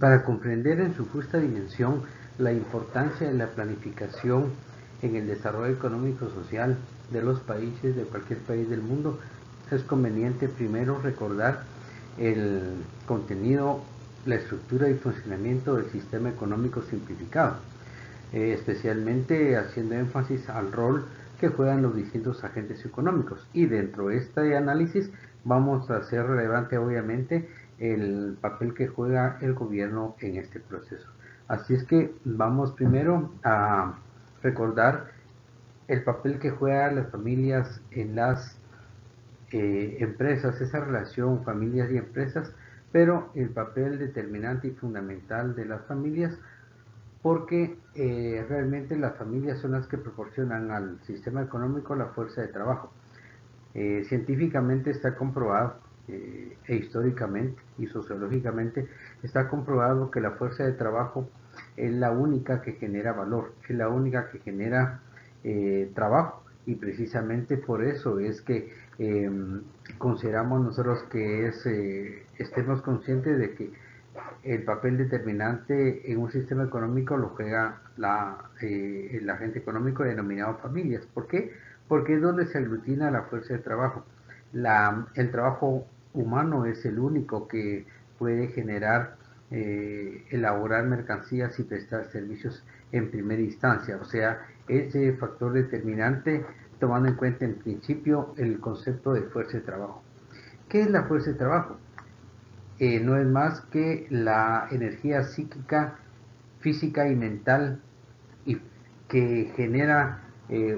Para comprender en su justa dimensión la importancia de la planificación en el desarrollo económico-social de los países, de cualquier país del mundo, es conveniente primero recordar el contenido, la estructura y funcionamiento del sistema económico simplificado, especialmente haciendo énfasis al rol que juegan los distintos agentes económicos. Y dentro de este análisis vamos a hacer relevante obviamente el papel que juega el gobierno en este proceso. Así es que vamos primero a recordar el papel que juegan las familias en las empresas, esa relación familias y empresas, pero el papel determinante y fundamental de las familias, porque realmente las familias son las que proporcionan al sistema económico la fuerza de trabajo. Científicamente está comprobado, e históricamente y sociológicamente está comprobado que la fuerza de trabajo es la única que genera valor, es la única que genera trabajo, y precisamente por eso es que consideramos nosotros que estemos conscientes de que el papel determinante en un sistema económico lo juega el agente económico denominado familias. ¿Por qué? Porque es donde se aglutina la fuerza de trabajo. El trabajo humano es el único que puede generar, elaborar mercancías y prestar servicios en primera instancia. O sea, ese factor determinante, tomando en cuenta en principio el concepto de fuerza de trabajo. ¿Qué es la fuerza de trabajo? No es más que la energía psíquica, física y mental y que genera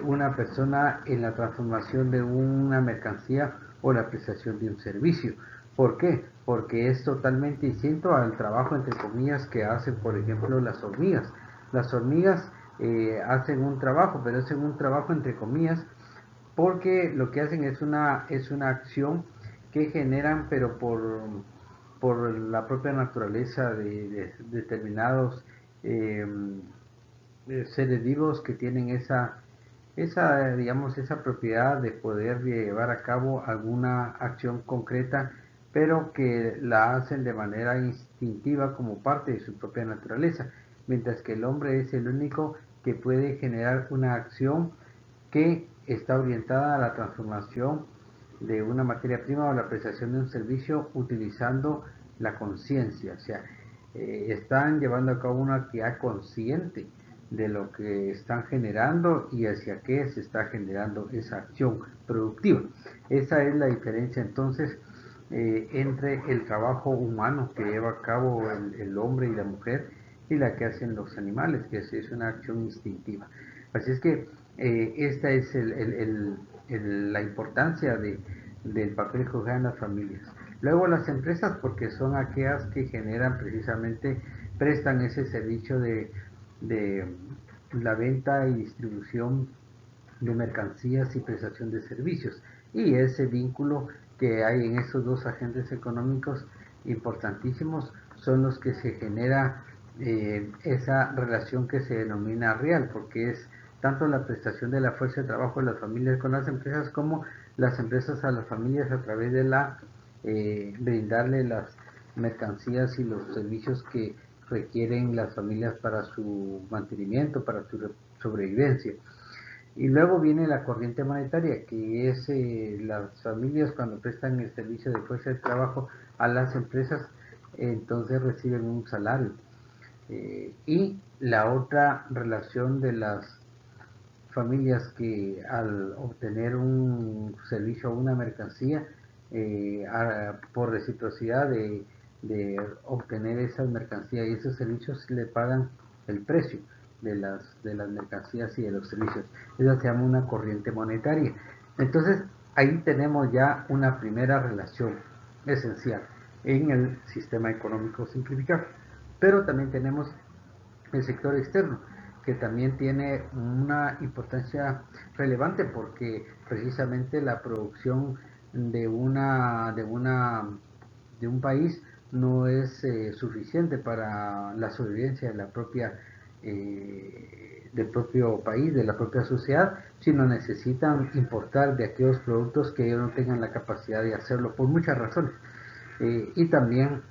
una persona en la transformación de una mercancía o la prestación de un servicio. ¿Por qué? Porque es totalmente distinto al trabajo, entre comillas, que hacen, por ejemplo, las hormigas. Las hormigas hacen un trabajo, pero hacen un trabajo, entre comillas, porque lo que hacen es una acción que generan, pero por la propia naturaleza de determinados eh, seres vivos que tienen digamos, esa propiedad de poder llevar a cabo alguna acción concreta, pero que la hacen de manera instintiva como parte de su propia naturaleza, mientras que el hombre es el único que puede generar una acción que está orientada a la transformación de una materia prima o la prestación de un servicio utilizando la conciencia. O sea, están llevando a cabo una actividad consciente de lo que están generando y hacia qué se está generando esa acción productiva. Esa es la diferencia entonces entre el trabajo humano que lleva a cabo el hombre y la mujer y la que hacen los animales, que es una acción instintiva. Así es que esta es la importancia del papel que juegan las familias. Luego las empresas, porque son aquellas que generan precisamente, prestan ese servicio de la venta y distribución de mercancías y prestación de servicios. Y ese vínculo que hay en esos dos agentes económicos importantísimos son los que se genera esa relación que se denomina real, porque es tanto la prestación de la fuerza de trabajo de las familias con las empresas, como las empresas a las familias a través de brindarle las mercancías y los servicios que requieren las familias para su mantenimiento, para su sobrevivencia. Y luego viene la corriente monetaria, que es las familias cuando prestan el servicio de fuerza de trabajo a las empresas, entonces reciben un salario. Y la otra relación de las familias que al obtener un servicio o una mercancía, por reciprocidad de obtener esas mercancías y esos servicios, le pagan el precio de las mercancías y de los servicios. Esa se llama una corriente monetaria. Entonces, ahí tenemos ya una primera relación esencial en el sistema económico simplificado. Pero también tenemos el sector externo, que también tiene una importancia relevante, porque precisamente la producción de un país no es suficiente para la sobrevivencia de del propio país, de la propia sociedad, sino necesitan importar de aquellos productos que ellos no tengan la capacidad de hacerlo por muchas razones. Y también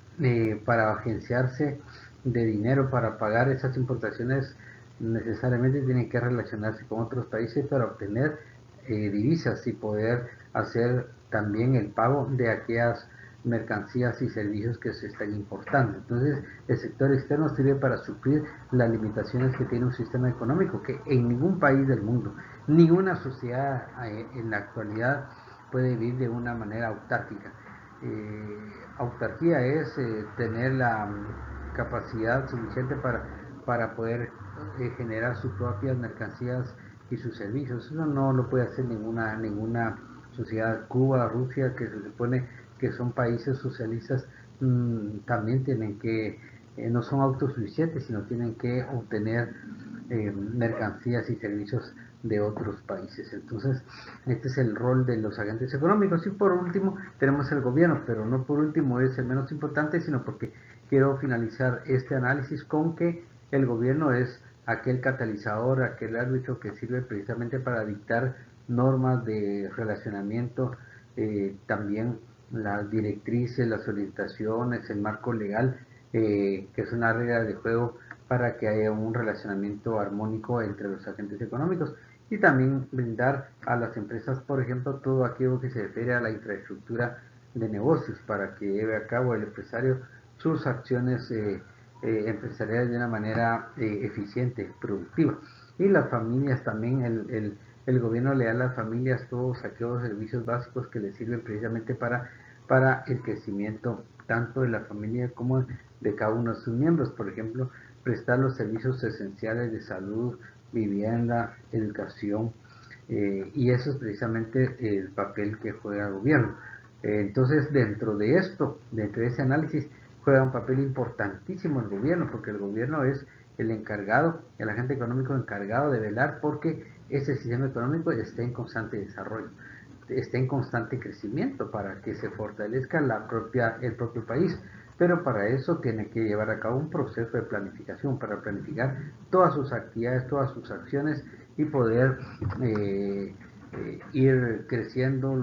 para agenciarse de dinero para pagar esas importaciones necesariamente tienen que relacionarse con otros países para obtener divisas y poder hacer también el pago de aquellas mercancías y servicios que se están importando. Entonces, el sector externo sirve para suplir las limitaciones que tiene un sistema económico que en ningún país del mundo, ninguna sociedad en la actualidad puede vivir de una manera autárquica. Autarquía es tener la capacidad suficiente para poder generar sus propias mercancías y sus servicios. Eso no lo puede hacer ninguna sociedad. Cuba, Rusia, que se supone que son países socialistas, también tienen que, no son autosuficientes, sino tienen que obtener mercancías y servicios de otros países. Entonces, este es el rol de los agentes económicos. Y por último, tenemos el gobierno, pero no por último es el menos importante, sino porque quiero finalizar este análisis con que el gobierno es aquel catalizador, aquel árbitro que sirve precisamente para dictar normas de relacionamiento, también las directrices, las orientaciones, el marco legal, que es una regla de juego para que haya un relacionamiento armónico entre los agentes económicos y también brindar a las empresas, por ejemplo, todo aquello que se refiere a la infraestructura de negocios para que lleve a cabo el empresario sus acciones empresariales de una manera eficiente, productiva. Y las familias también, el gobierno le da a las familias todos aquellos servicios básicos que les sirven precisamente para el crecimiento tanto de la familia como de cada uno de sus miembros. Por ejemplo, prestar los servicios esenciales de salud, vivienda, educación, y eso es precisamente el papel que juega el gobierno. Entonces, dentro de esto, dentro de ese análisis, juega un papel importantísimo el gobierno, porque el gobierno es el encargado, el agente económico encargado de velar porque ese sistema económico esté en constante desarrollo, esté en constante crecimiento para que se fortalezca el propio país. Pero para eso tiene que llevar a cabo un proceso de planificación, para planificar todas sus actividades, todas sus acciones y poder ir creciendo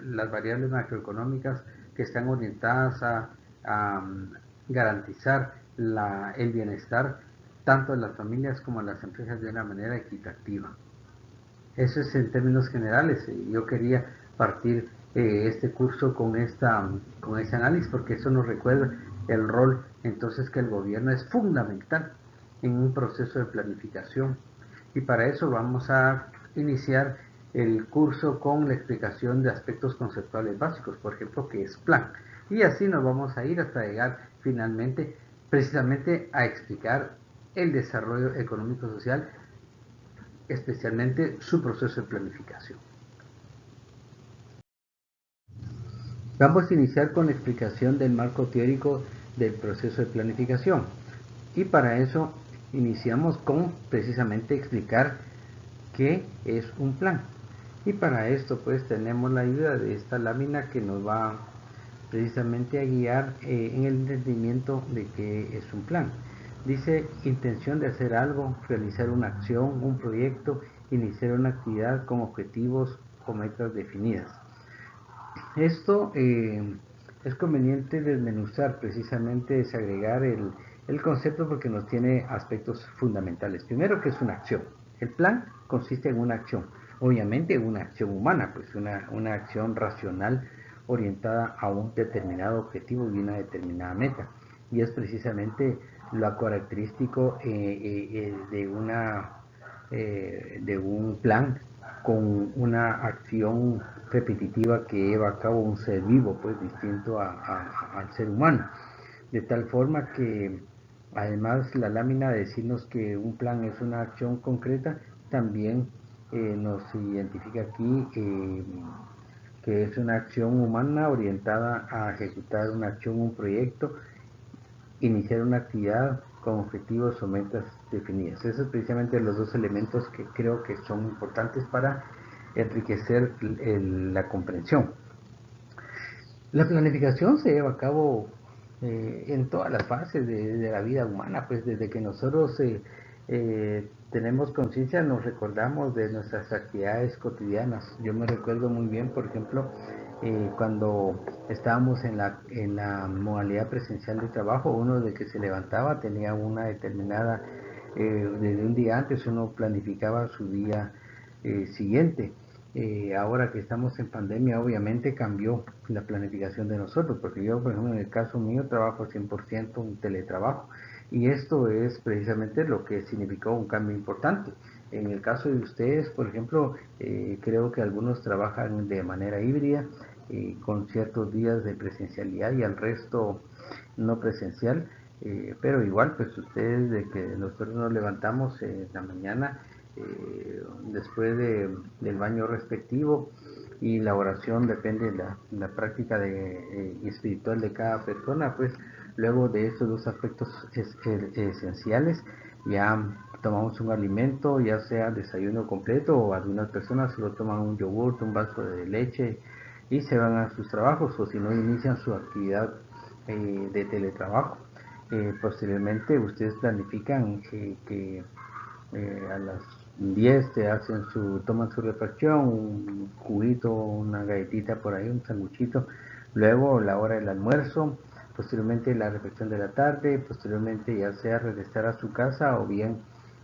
las variables macroeconómicas que están orientadas a garantizar el bienestar tanto de las familias como de las empresas de una manera equitativa. Eso es en términos generales. Yo quería partir este curso con este análisis porque eso nos recuerda el rol entonces que el gobierno es fundamental en un proceso de planificación. Y para eso vamos a iniciar el curso con la explicación de aspectos conceptuales básicos, por ejemplo, qué es plan. Y así nos vamos a ir hasta llegar finalmente precisamente a explicar el desarrollo económico-social, especialmente su proceso de planificación. Vamos a iniciar con la explicación del marco teórico del proceso de planificación. Y para eso iniciamos con precisamente explicar qué es un plan. Y para esto pues tenemos la ayuda de esta lámina que nos va precisamente a guiar en el entendimiento de qué es un plan. Dice intención de hacer algo, realizar una acción, un proyecto, iniciar una actividad con objetivos o metas definidas. Esto es conveniente desmenuzar, precisamente desagregar el concepto porque nos tiene aspectos fundamentales. Primero, que es una acción. El plan consiste en una acción, obviamente una acción humana, pues una acción racional orientada a un determinado objetivo y una determinada meta. Y es precisamente lo característico de un plan con una acción repetitiva que lleva a cabo un ser vivo, pues distinto al ser humano. De tal forma que además la lámina de decirnos que un plan es una acción concreta, también nos identifica aquí que es una acción humana orientada a ejecutar una acción, un proyecto, iniciar una actividad con objetivos o metas definidas. Esos son precisamente los dos elementos que creo que son importantes para enriquecer la comprensión. La planificación se lleva a cabo en todas las fases de la vida humana, pues desde que nosotros tenemos conciencia nos recordamos de nuestras actividades cotidianas. Yo me recuerdo muy bien, por ejemplo, Cuando estábamos en la modalidad presencial de trabajo, uno de que se levantaba tenía una determinada, desde un día antes uno planificaba su día siguiente. Ahora que estamos en pandemia, obviamente cambió la planificación de nosotros, porque yo, por ejemplo, en el caso mío, trabajo 100% en teletrabajo, y esto es precisamente lo que significó un cambio importante. En el caso de ustedes, por ejemplo, creo que algunos trabajan de manera híbrida, con ciertos días de presencialidad y al resto no presencial, pero igual, pues ustedes, de que nosotros nos levantamos en la mañana, después del baño respectivo, y la oración depende de la práctica espiritual de cada persona, pues luego de estos dos aspectos esenciales, ya tomamos un alimento, ya sea desayuno completo, o algunas personas solo toman un yogur, un vaso de leche y se van a sus trabajos, o si no inician su actividad de teletrabajo. Posteriormente ustedes planifican que a las 10 toman su refacción, un juguito, una galletita por ahí, un sanguchito, luego la hora del almuerzo, posteriormente la reflexión de la tarde, posteriormente ya sea regresar a su casa o bien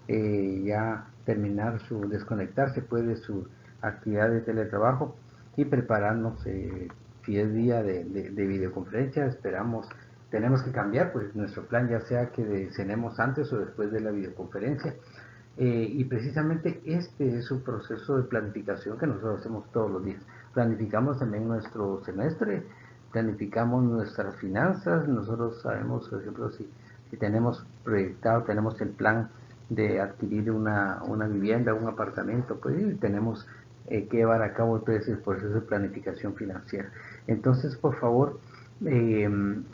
ya desconectarse pues de su actividad de teletrabajo y prepararnos, si es día de videoconferencia, tenemos que cambiar pues nuestro plan, ya sea que cenemos antes o después de la videoconferencia. Y precisamente este es un proceso de planificación que nosotros hacemos todos los días. Planificamos también nuestro semestre, planificamos nuestras finanzas. Nosotros sabemos, por ejemplo, si tenemos proyectado, tenemos el plan de adquirir una vivienda, un apartamento, pues tenemos que llevar a cabo todo ese proceso de planificación financiera. Entonces, por favor,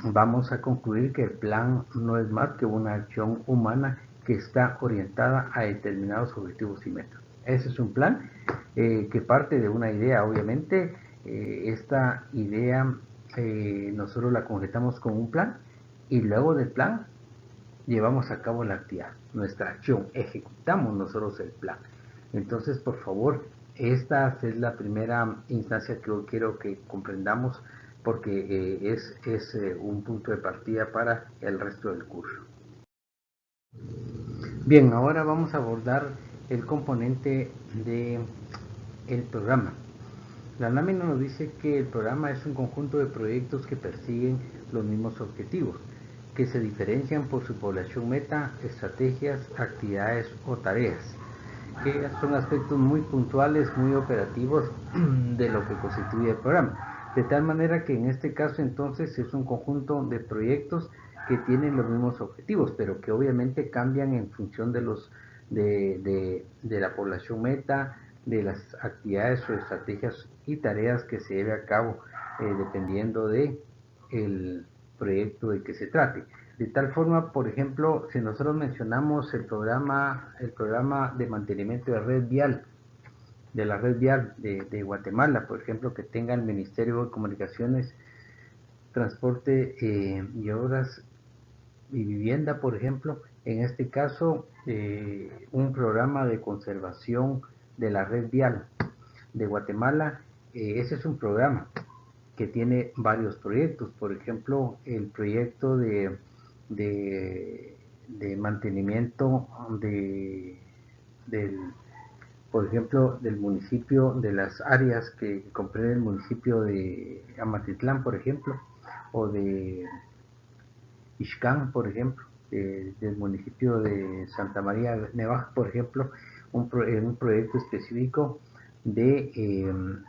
vamos a concluir que el plan no es más que una acción humana que está orientada a determinados objetivos y metas. Ese es un plan que parte de una idea, obviamente. Esta idea nosotros la concretamos con un plan y luego del plan llevamos a cabo la actividad, nuestra acción, ejecutamos nosotros el plan. Entonces, por favor, esta es la primera instancia que yo quiero que comprendamos, porque es un punto de partida para el resto del curso. Bien, ahora vamos a abordar el componente de el programa. La lámina nos dice que el programa es un conjunto de proyectos que persiguen los mismos objetivos, que se diferencian por su población meta, estrategias, actividades o tareas, que son aspectos muy puntuales, muy operativos de lo que constituye el programa. De tal manera que en este caso entonces es un conjunto de proyectos que tienen los mismos objetivos, pero que obviamente cambian en función de la población meta, de las actividades o estrategias y tareas que se lleve a cabo, dependiendo de el proyecto de que se trate. De tal forma, por ejemplo, si nosotros mencionamos el programa de mantenimiento de red vial, de la red vial de Guatemala, por ejemplo, que tenga el Ministerio de Comunicaciones, Transporte y Obras y Vivienda, por ejemplo, en este caso, un programa de conservación de la red vial de Guatemala. Ese es un programa que tiene varios proyectos, por ejemplo, el proyecto de mantenimiento del, por ejemplo, del municipio, de las áreas que comprende el municipio de Amatitlán, por ejemplo, o de Ixcán, por ejemplo, del municipio de Santa María Nevaj, por ejemplo, un proyecto específico de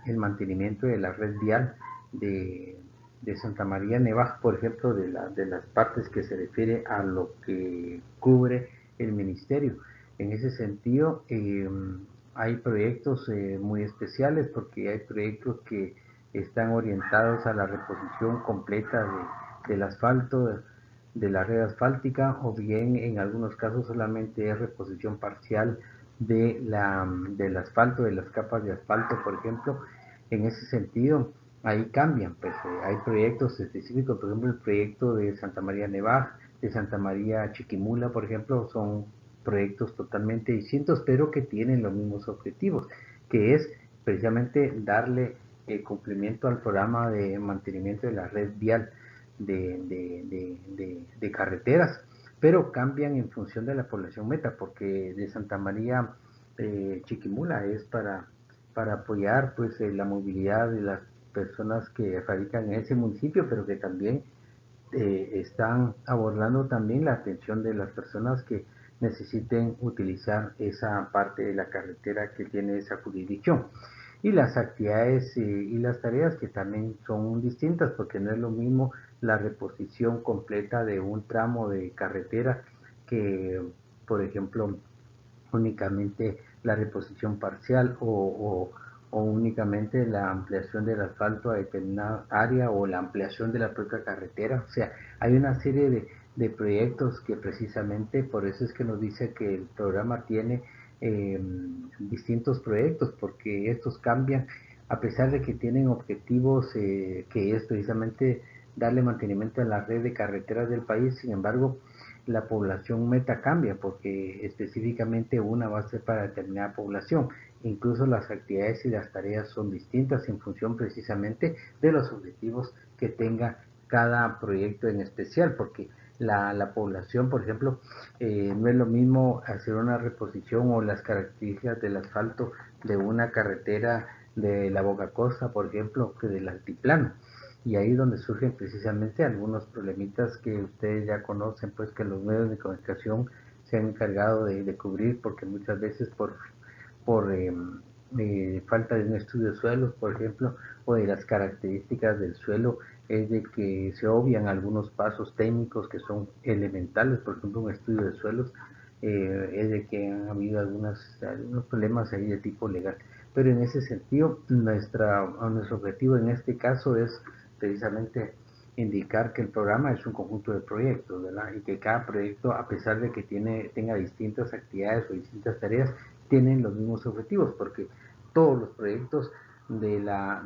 el mantenimiento de la red vial de Santa María Nevaj, por ejemplo, de las partes que se refiere a lo que cubre el ministerio. En ese sentido, hay proyectos muy especiales, porque hay proyectos que están orientados a la reposición completa del asfalto, de la red asfáltica, o bien en algunos casos solamente es reposición parcial del asfalto, de las capas de asfalto, por ejemplo. En ese sentido, ahí cambian, pues hay proyectos específicos, por ejemplo, el proyecto de Santa María Nevaj, de Santa María Chiquimula, por ejemplo, son proyectos totalmente distintos, pero que tienen los mismos objetivos, que es precisamente darle cumplimiento al programa de mantenimiento de la red vial de carreteras, pero cambian en función de la población meta, porque de Santa María Chiquimula es para apoyar pues la movilidad de las personas que radican en ese municipio, pero que también están abordando también la atención de las personas que necesiten utilizar esa parte de la carretera que tiene esa jurisdicción. Y las actividades y las tareas que también son distintas, porque no es lo mismo la reposición completa de un tramo de carretera que, por ejemplo, únicamente la reposición parcial o únicamente la ampliación del asfalto a determinada área o la ampliación de la propia carretera. O sea, hay una serie de proyectos que precisamente por eso es que nos dice que el programa tiene eh, distintos proyectos, porque estos cambian a pesar de que tienen objetivos que es precisamente darle mantenimiento a la red de carreteras del país. Sin embargo, la población meta cambia porque específicamente una va a ser para determinada población. Incluso las actividades y las tareas son distintas en función precisamente de los objetivos que tenga cada proyecto en especial, porque la población, por ejemplo, no es lo mismo hacer una reposición o las características del asfalto de una carretera de la Boca Costa, por ejemplo, que del altiplano. Y ahí es donde surgen precisamente algunos problemitas que ustedes ya conocen, pues que los medios de comunicación se han encargado de cubrir, porque muchas veces por falta de un estudio de suelos, por ejemplo, o de las características del suelo, es de que se obvian algunos pasos técnicos que son elementales. Por ejemplo, un estudio de suelos, es de que han habido algunos problemas ahí de tipo legal. Pero en ese sentido, nuestro objetivo en este caso es precisamente indicar que el programa es un conjunto de proyectos, ¿verdad? Y que cada proyecto, a pesar de que tenga distintas actividades o distintas tareas, tienen los mismos objetivos, porque todos los proyectos de la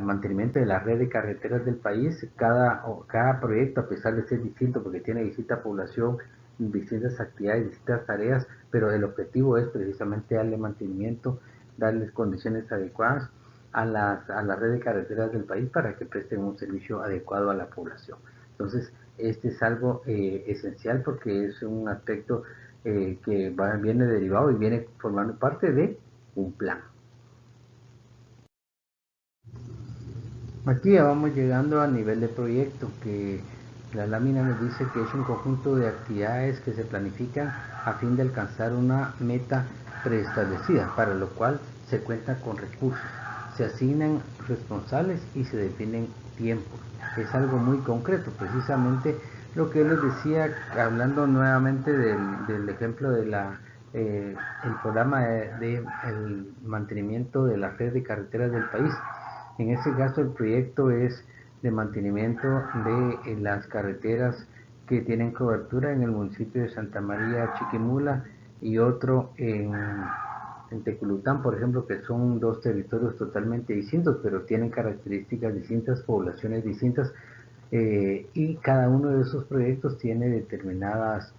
mantenimiento de la red de carreteras del país, cada proyecto, a pesar de ser distinto, porque tiene distinta población, distintas actividades, distintas tareas, pero el objetivo es precisamente darle mantenimiento, darles condiciones adecuadas a la red de carreteras del país para que presten un servicio adecuado a la población. Entonces, este es algo esencial porque es un aspecto que viene derivado y viene formando parte de un plan. Aquí ya vamos llegando a nivel de proyecto, que la lámina nos dice que es un conjunto de actividades que se planifican a fin de alcanzar una meta preestablecida, para lo cual se cuenta con recursos, se asignan responsables y se definen tiempos. Es algo muy concreto, precisamente lo que les decía, hablando nuevamente del ejemplo de el programa de el mantenimiento de la red de carreteras del país. En este caso el proyecto es de mantenimiento de las carreteras que tienen cobertura en el municipio de Santa María Chiquimula y otro en Teculután, por ejemplo, que son dos territorios totalmente distintos, pero tienen características distintas, poblaciones distintas, y cada uno de esos proyectos tiene determinadas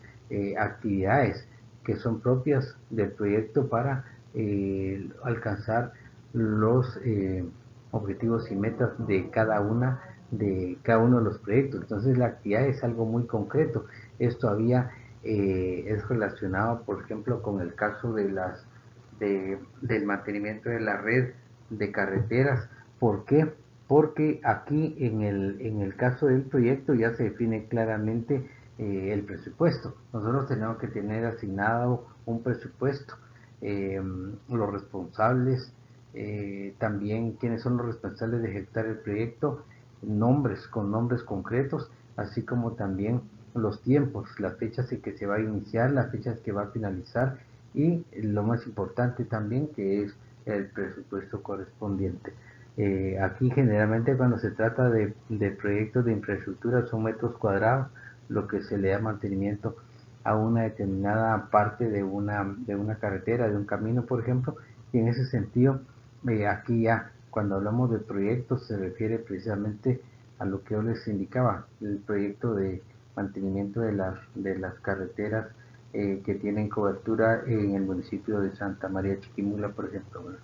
actividades que son propias del proyecto para alcanzar los objetivos y metas de cada uno de los proyectos. Entonces la actividad es algo muy concreto. Esto es relacionado, por ejemplo, con el caso del mantenimiento de la red de carreteras. ¿Por qué? Porque aquí en el caso del proyecto ya se define claramente el presupuesto. Nosotros tenemos que tener asignado un presupuesto, los responsables, también quiénes son los responsables de ejecutar el proyecto, con nombres concretos, así como también los tiempos, las fechas en que se va a iniciar, las fechas que va a finalizar y lo más importante también que es el presupuesto correspondiente. Aquí generalmente cuando se trata de proyectos de infraestructura son metros cuadrados, lo que se le da mantenimiento a una determinada parte de una carretera, de un camino, por ejemplo, y en ese sentido, aquí ya, cuando hablamos de proyectos, se refiere precisamente a lo que yo les indicaba, el proyecto de mantenimiento de las carreteras que tienen cobertura en el municipio de Santa María Chiquimula, por ejemplo, ¿verdad?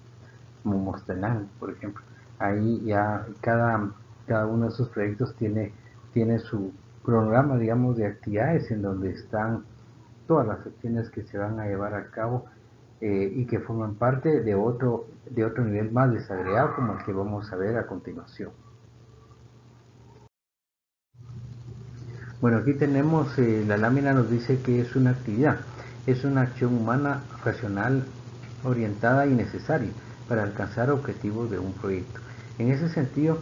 Momostenango, por ejemplo. Ahí ya cada uno de esos proyectos tiene su programa, digamos, de actividades en donde están todas las acciones que se van a llevar a cabo y que forman parte de otro nivel más desagregado como el que vamos a ver a continuación. Bueno, aquí tenemos, la lámina nos dice que es una actividad, es una acción humana racional, orientada y necesaria para alcanzar objetivos de un proyecto. En ese sentido,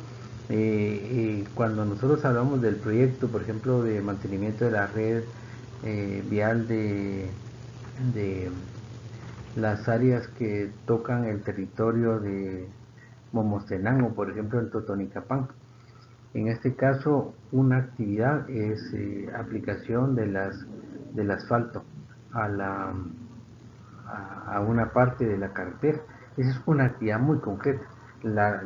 cuando nosotros hablamos del proyecto, por ejemplo, de mantenimiento de la red vial de las áreas que tocan el territorio de Momostenango, por ejemplo, en Totonicapán, en este caso, una actividad es aplicación del asfalto a, la, a una parte de la carretera. Esa es una actividad muy concreta. La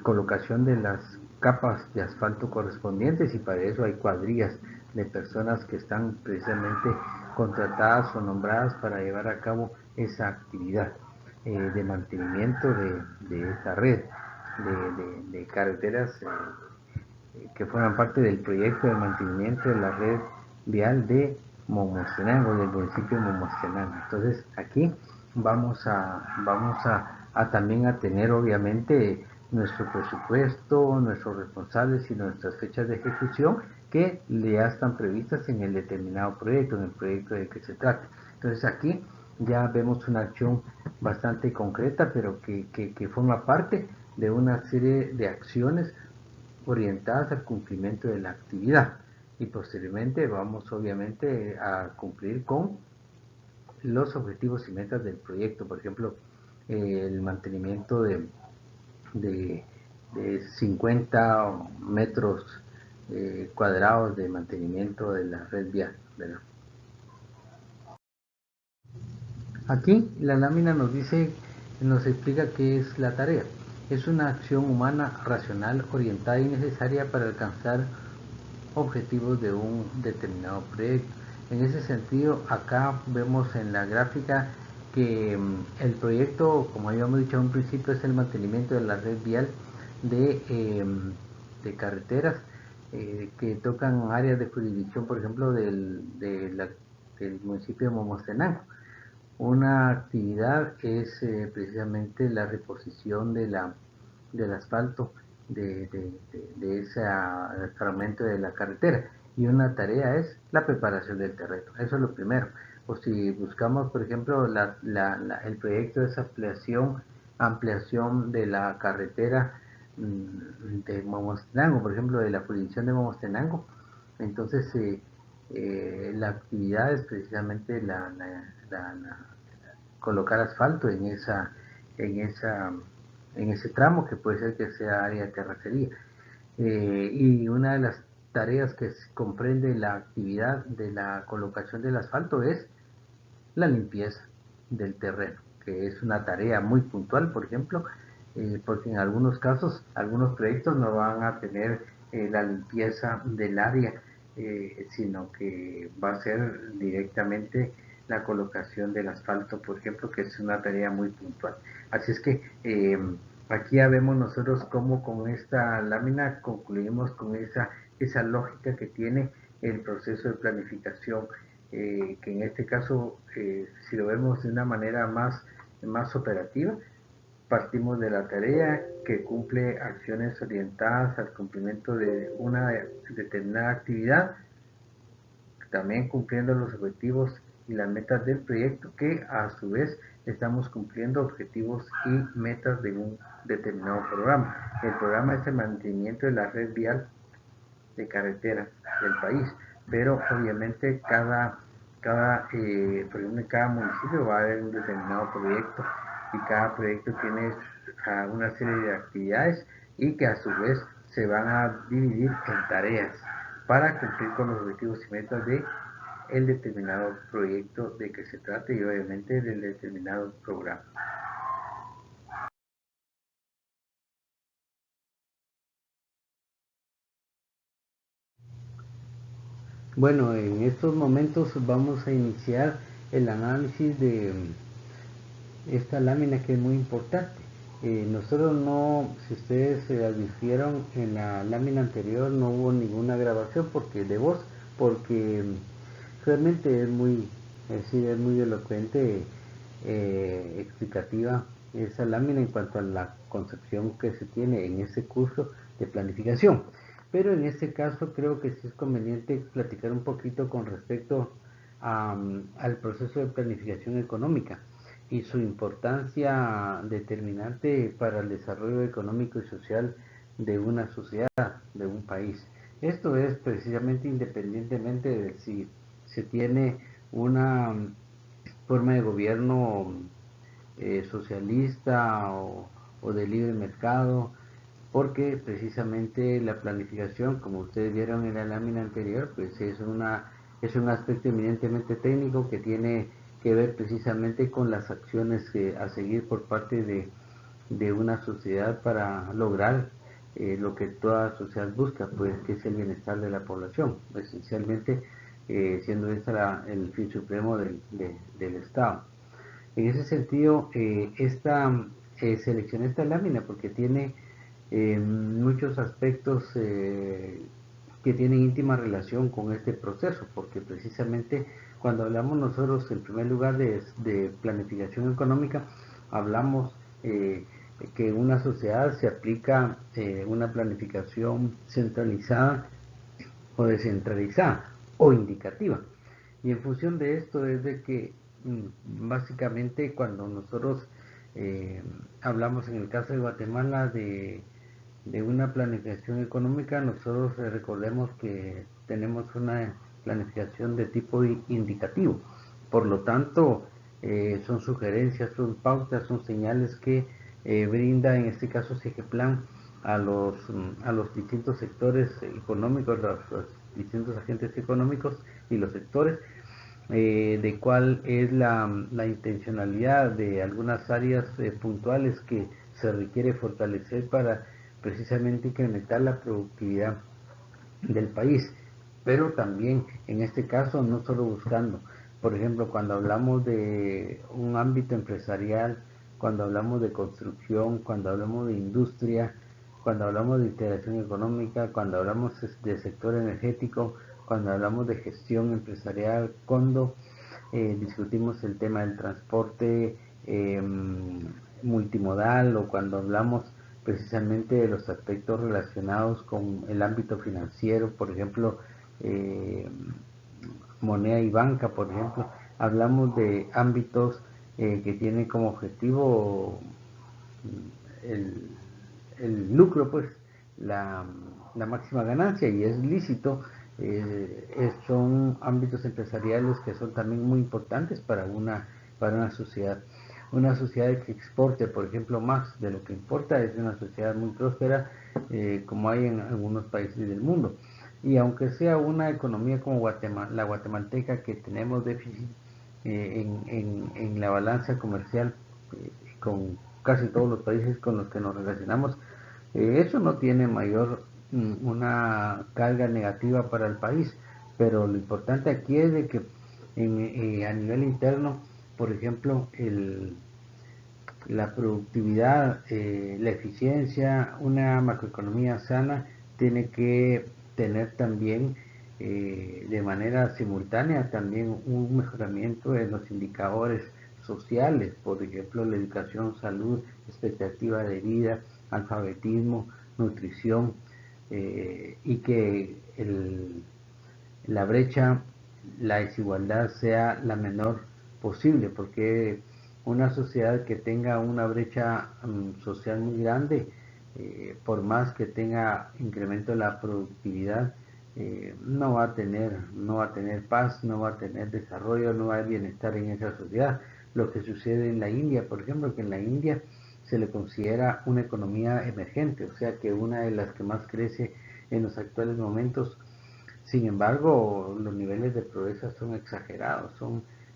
colocación de las capas de asfalto correspondientes, y para eso hay cuadrillas de personas que están precisamente contratadas o nombradas para llevar a cabo esa actividad de mantenimiento de esta red de carreteras que forman parte del proyecto de mantenimiento de la red vial de Momostenango, del municipio de Momostenango. Entonces aquí vamos a también a tener obviamente nuestro presupuesto, nuestros responsables y nuestras fechas de ejecución que ya están previstas en el determinado proyecto, en el proyecto de que se trate. Entonces aquí ya vemos una acción bastante concreta, pero que forma parte de una serie de acciones orientadas al cumplimiento de la actividad. Y posteriormente vamos obviamente a cumplir con los objetivos y metas del proyecto. Por ejemplo, el mantenimiento de, de 50 metros cuadrados de mantenimiento de la red vial, ¿verdad? Aquí la lámina nos explica qué es la tarea. Es una acción humana racional, orientada y necesaria para alcanzar objetivos de un determinado proyecto. En ese sentido, acá vemos en la gráfica que el proyecto, como habíamos dicho en un principio, es el mantenimiento de la red vial de carreteras que tocan áreas de jurisdicción, por ejemplo, del municipio de Momostenango. Una actividad es precisamente la reposición del asfalto de ese fragmento de la carretera, y una tarea es la preparación del terreno. Eso es lo primero. O si buscamos, por ejemplo, el proyecto es ampliación de la carretera de Momostenango, por ejemplo, de la jurisdicción de Momostenango. Entonces, la actividad es precisamente colocar asfalto en esa, en ese tramo, que puede ser que sea área de terracería. Y una de las tareas que comprende la actividad de la colocación del asfalto es la limpieza del terreno, que es una tarea muy puntual, por ejemplo, porque en algunos casos, algunos proyectos no van a tener la limpieza del área, sino que va a ser directamente la colocación del asfalto, por ejemplo, que es una tarea muy puntual. Así es que aquí ya vemos nosotros cómo con esta lámina concluimos con esa lógica que tiene el proceso de planificación, que en este caso, si lo vemos de una manera más operativa, partimos de la tarea que cumple acciones orientadas al cumplimiento de una determinada actividad, también cumpliendo los objetivos y las metas del proyecto, que a su vez estamos cumpliendo objetivos y metas de un determinado programa. El programa es el mantenimiento de la red vial de carreteras del país, pero obviamente por ejemplo, en cada municipio va a haber un determinado proyecto, y cada proyecto tiene una serie de actividades y que a su vez se van a dividir en tareas para cumplir con los objetivos y metas de el determinado proyecto de que se trate, y obviamente del determinado programa. Bueno, en estos momentos vamos a iniciar el análisis esta lámina que es muy importante. Nosotros no, si ustedes se advirtieron en la lámina anterior, no hubo ninguna grabación de voz, porque realmente es muy elocuente, explicativa esa lámina en cuanto a la concepción que se tiene en ese curso de planificación. Pero en este caso creo que sí es conveniente platicar un poquito con respecto al proceso de planificación económica y su importancia determinante para el desarrollo económico y social de una sociedad, de un país. Esto es precisamente independientemente de si se tiene una forma de gobierno socialista o de libre mercado, porque precisamente la planificación, como ustedes vieron en la lámina anterior, pues es un aspecto eminentemente técnico que tiene que ver precisamente con las acciones a seguir por parte de una sociedad para lograr lo que toda sociedad busca, pues que es el bienestar de la población, esencialmente siendo el fin supremo del Estado. En ese sentido, seleccioné esta lámina porque tiene muchos aspectos que tienen íntima relación con este proceso, porque precisamente cuando hablamos nosotros en primer lugar de planificación económica, hablamos que en una sociedad se aplica una planificación centralizada o descentralizada o indicativa. Y en función de esto es de que básicamente cuando nosotros hablamos en el caso de Guatemala de una planificación económica, nosotros recordemos que tenemos una planificación de tipo indicativo. Por lo tanto, son sugerencias, son pautas, son señales que brinda en este caso SIGEPLAN a los distintos sectores económicos, los distintos agentes económicos y los sectores, de cuál es la intencionalidad de algunas áreas puntuales que se requiere fortalecer para precisamente incrementar la productividad del país, pero también en este caso no solo buscando, por ejemplo, cuando hablamos de un ámbito empresarial, cuando hablamos de construcción, cuando hablamos de industria, cuando hablamos de integración económica, cuando hablamos de sector energético, cuando hablamos de gestión empresarial, cuando discutimos el tema del transporte multimodal o cuando hablamos precisamente de los aspectos relacionados con el ámbito financiero, por ejemplo, eh, moneda y banca, por ejemplo, hablamos de ámbitos que tienen como objetivo el, el lucro, pues la, la máxima ganancia, y es lícito. Son ámbitos empresariales que son también muy importantes para una sociedad que exporte, por ejemplo, más de lo que importa. Es una sociedad muy próspera, como hay en algunos países del mundo. Y aunque sea una economía como Guatemala, la guatemalteca, que tenemos déficit en la balanza comercial con casi todos los países con los que nos relacionamos, eso no tiene una carga negativa para el país, pero lo importante aquí es de que a nivel interno, por ejemplo, la productividad, la eficiencia, una macroeconomía sana tiene que tener también de manera simultánea también un mejoramiento en los indicadores sociales, por ejemplo, la educación, salud, expectativa de vida, alfabetismo, nutrición, y que la brecha, la desigualdad sea la menor posible, porque una sociedad que tenga una brecha social muy grande, por más que tenga incremento de la productividad, no va a tener paz, no va a tener desarrollo, no va a haber bienestar en esa sociedad. Lo que sucede en la India, por ejemplo, que en la India se le considera una economía emergente, o sea que una de las que más crece en los actuales momentos. Sin embargo, los niveles de pobreza son exagerados,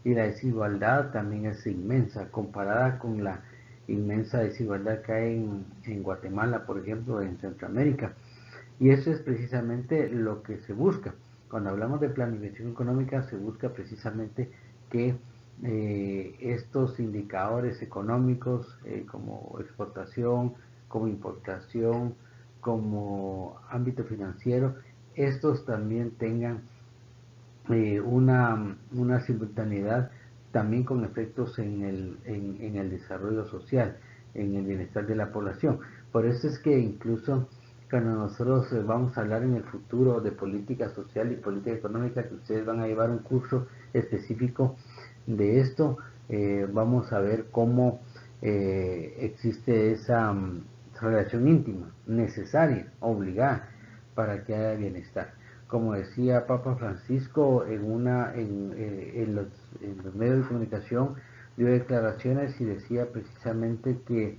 y la desigualdad también es inmensa, comparada con la inmensa desigualdad que hay en Guatemala, por ejemplo, en Centroamérica. Y eso es precisamente lo que se busca. Cuando hablamos de planificación económica, se busca precisamente que estos indicadores económicos como exportación, como importación, como ámbito financiero, estos también tengan una simultaneidad también con efectos en el desarrollo social, en el bienestar de la población. Por eso es que incluso cuando nosotros vamos a hablar en el futuro de política social y política económica, que ustedes van a llevar un curso específico de esto, vamos a ver cómo existe esa relación íntima, necesaria, obligada, para que haya bienestar. Como decía Papa Francisco en los medios de comunicación, dio declaraciones y decía precisamente que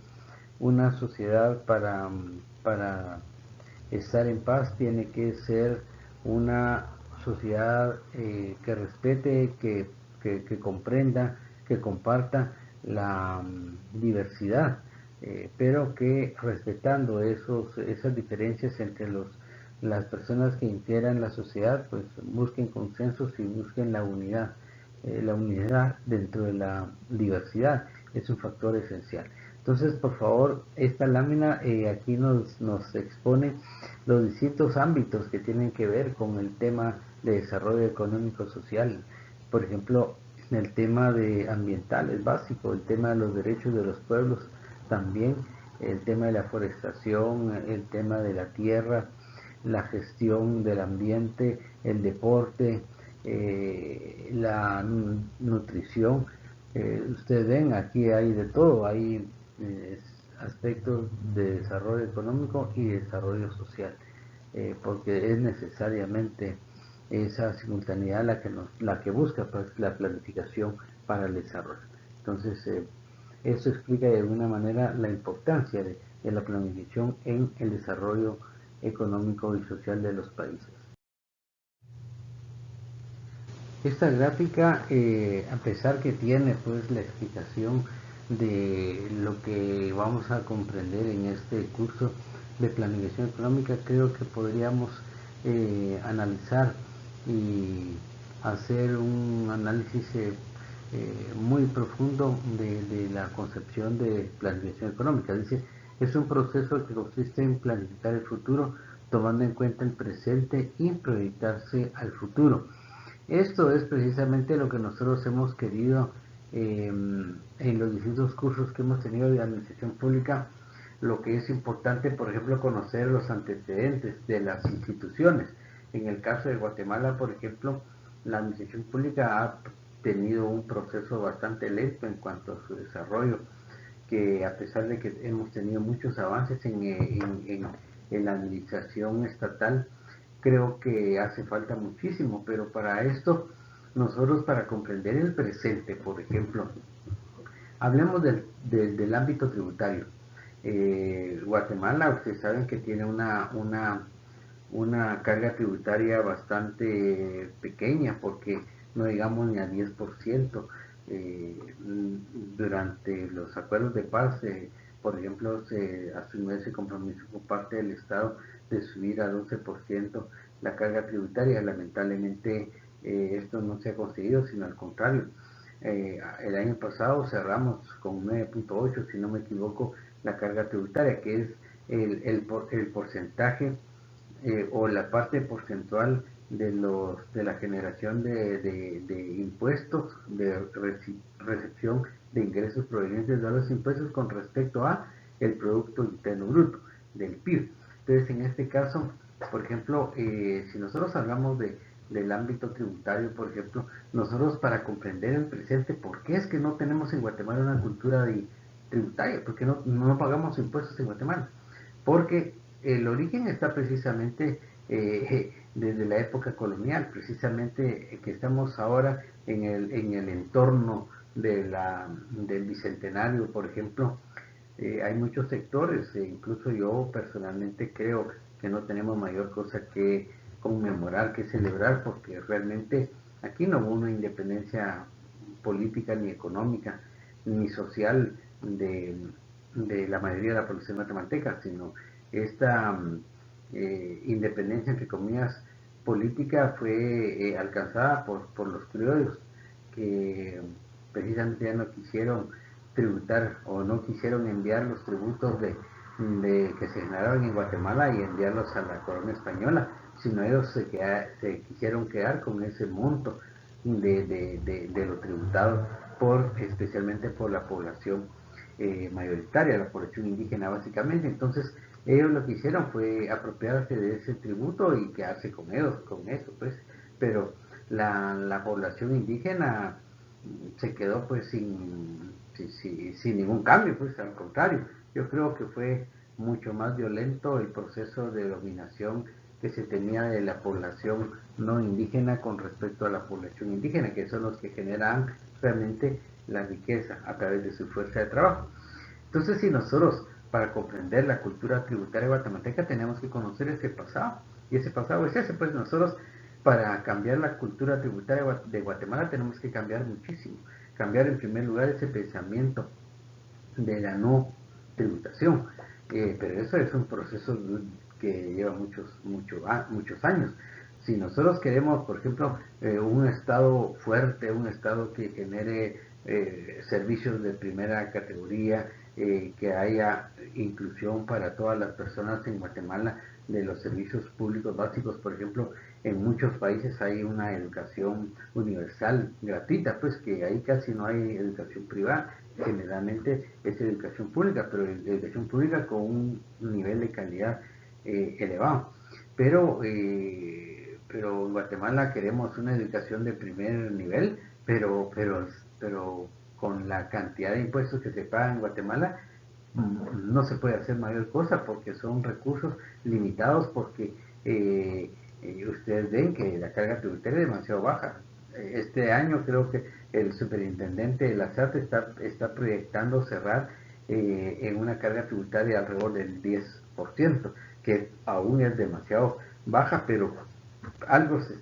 una sociedad para estar en paz tiene que ser una sociedad que respete, que comprenda, que comparta la diversidad, pero que respetando esas diferencias entre las personas que integran la sociedad, pues busquen consensos y busquen la unidad dentro de la diversidad es un factor esencial. Entonces, por favor, esta lámina aquí nos expone los distintos ámbitos que tienen que ver con el tema de desarrollo económico social. Por ejemplo, el tema de ambiental es básico, el tema de los derechos de los pueblos también, el tema de la forestación, el tema de la tierra, la gestión del ambiente, el deporte, la nutrición. Ustedes ven, aquí hay de todo, hay aspectos de desarrollo económico y desarrollo social, porque es necesariamente esa simultaneidad la que busca pues, la planificación para el desarrollo. Entonces, eso explica de alguna manera la importancia de la planificación en el desarrollo económico y social de los países. Esta gráfica, a pesar que tiene pues la explicación de lo que vamos a comprender en este curso de planificación económica, creo que podríamos analizar y hacer un análisis muy profundo de la concepción de planificación económica. Dice, es un proceso que consiste en planificar el futuro tomando en cuenta el presente y proyectarse al futuro. Esto es precisamente lo que nosotros hemos querido en los distintos cursos que hemos tenido de administración pública, lo que es importante, por ejemplo, conocer los antecedentes de las instituciones. En el caso de Guatemala, por ejemplo, la administración pública ha tenido un proceso bastante lento en cuanto a su desarrollo, que a pesar de que hemos tenido muchos avances en la administración estatal, creo que hace falta muchísimo, pero para esto, nosotros para comprender el presente, por ejemplo, hablemos del ámbito tributario. Guatemala, ustedes saben que tiene una carga tributaria bastante pequeña, porque no llegamos ni al 10%. Durante los acuerdos de paz, por ejemplo, se asumió ese compromiso por parte del Estado de subir a 12% la carga tributaria. Lamentablemente esto no se ha conseguido, sino al contrario. El año pasado cerramos con 9.8, si no me equivoco, la carga tributaria, que es el porcentaje o la parte porcentual de la generación de impuestos, de recepción de ingresos provenientes de los impuestos con respecto a el Producto Interno Bruto, del PIB. Entonces, en este caso, por ejemplo, si nosotros hablamos del ámbito tributario, por ejemplo, nosotros para comprender el presente, ¿por qué es que no tenemos en Guatemala una cultura tributaria? ¿Por qué no pagamos impuestos en Guatemala? Porque el origen está precisamente desde la época colonial, precisamente que estamos ahora en el entorno del Bicentenario, por ejemplo. Hay muchos sectores, incluso yo personalmente creo que no tenemos mayor cosa que conmemorar, que celebrar, porque realmente aquí no hubo una independencia política, ni económica, ni social de la mayoría de la población guatemalteca, sino esta independencia, entre comillas, política fue alcanzada por los criollos, que precisamente ya no quisieron tributar o no quisieron enviar los tributos de que se generaron en Guatemala y enviarlos a la corona española, sino ellos se quisieron quedar con ese monto de lo tributado especialmente por la población mayoritaria, la población indígena básicamente. Entonces ellos lo que hicieron fue apropiarse de ese tributo y quedarse con ellos, con eso pues, pero la población indígena se quedó pues sin ningún cambio, pues al contrario, yo creo que fue mucho más violento el proceso de dominación que se tenía de la población no indígena con respecto a la población indígena, que son los que generan realmente la riqueza a través de su fuerza de trabajo. Entonces, si nosotros, para comprender la cultura tributaria guatemalteca, tenemos que conocer ese pasado, y ese pasado es ese, pues nosotros, para cambiar la cultura tributaria de Guatemala, tenemos que cambiar muchísimo. Cambiar en primer lugar ese pensamiento de la no tributación, pero eso es un proceso que lleva muchos años. Si nosotros queremos, por ejemplo, un Estado fuerte, un Estado que genere servicios de primera categoría, que haya inclusión para todas las personas en Guatemala de los servicios públicos básicos, por ejemplo, en muchos países hay una educación universal gratuita, pues que ahí casi no hay educación privada, generalmente es educación pública, pero educación pública con un nivel de calidad elevado. Pero en Guatemala queremos una educación de primer nivel, pero con la cantidad de impuestos que se pagan en Guatemala, no se puede hacer mayor cosa porque son recursos limitados, porque ustedes ven que la carga tributaria es demasiado baja. Este año creo que el superintendente de la SAT está proyectando cerrar en una carga tributaria alrededor del 10%, que aún es demasiado baja, pero algo se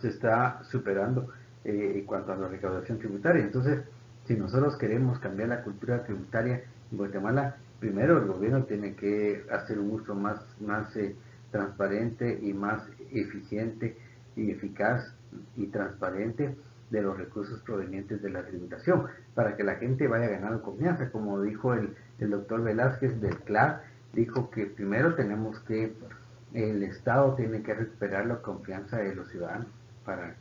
está superando en cuanto a la recaudación tributaria. Entonces, si nosotros queremos cambiar la cultura tributaria en Guatemala, primero el gobierno tiene que hacer un uso más transparente y más eficiente y eficaz y transparente de los recursos provenientes de la tributación, para que la gente vaya ganando confianza. Como dijo el doctor Velázquez del CLAR, dijo que primero el Estado tiene que recuperar la confianza de los ciudadanos para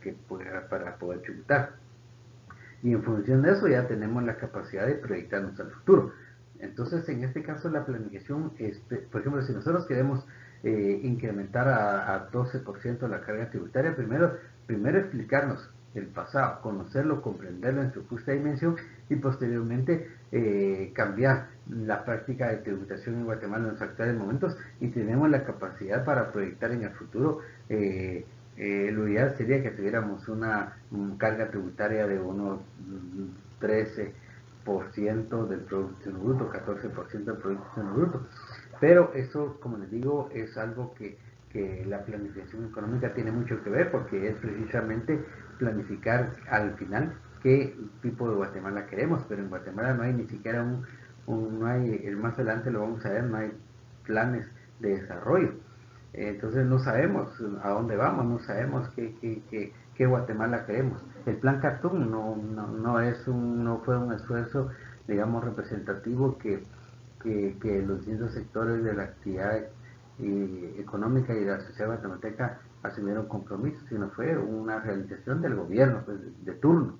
poder tributar. Y en función de eso ya tenemos la capacidad de proyectarnos al futuro. Entonces, en este caso, la planificación, por ejemplo, si nosotros queremos incrementar a 12% la carga tributaria, primero explicarnos el pasado, conocerlo, comprenderlo en su justa dimensión y posteriormente cambiar la práctica de tributación en Guatemala en los actuales momentos, y tenemos la capacidad para proyectar en el futuro. Lo ideal sería que tuviéramos una carga tributaria de unos 13% del Producto Bruto, 14% del Producto Bruto. Pero eso, como les digo, es algo que la planificación económica tiene mucho que ver, porque es precisamente planificar al final qué tipo de Guatemala queremos. Pero en Guatemala no hay ni siquiera no hay, más adelante lo vamos a ver, no hay planes de desarrollo. Entonces no sabemos a dónde vamos, no sabemos qué Guatemala queremos. El plan Cartoon no fue un esfuerzo, digamos, representativo que los distintos sectores de la actividad económica y de la sociedad guatemalteca asumieron compromisos, sino fue una realización del gobierno, pues, de turno,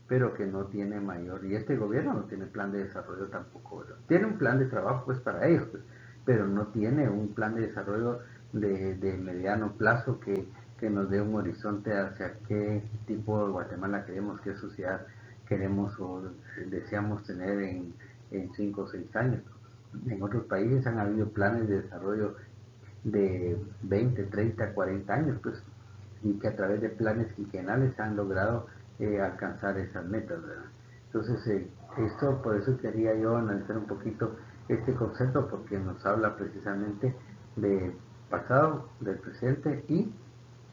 pero que no tiene mayor, y este gobierno no tiene plan de desarrollo tampoco, ¿verdad? Tiene un plan de trabajo pues para ellos, pues, pero no tiene un plan de desarrollo de mediano plazo que nos dé un horizonte hacia qué tipo de Guatemala queremos, qué sociedad queremos o deseamos tener en 5 o 6 años. En otros países han habido planes de desarrollo de 20, 30, 40 años, pues, y que a través de planes quinquenales han logrado alcanzar esas metas, ¿verdad? Entonces, por eso quería yo analizar un poquito este concepto, porque nos habla precisamente del pasado, del presente, y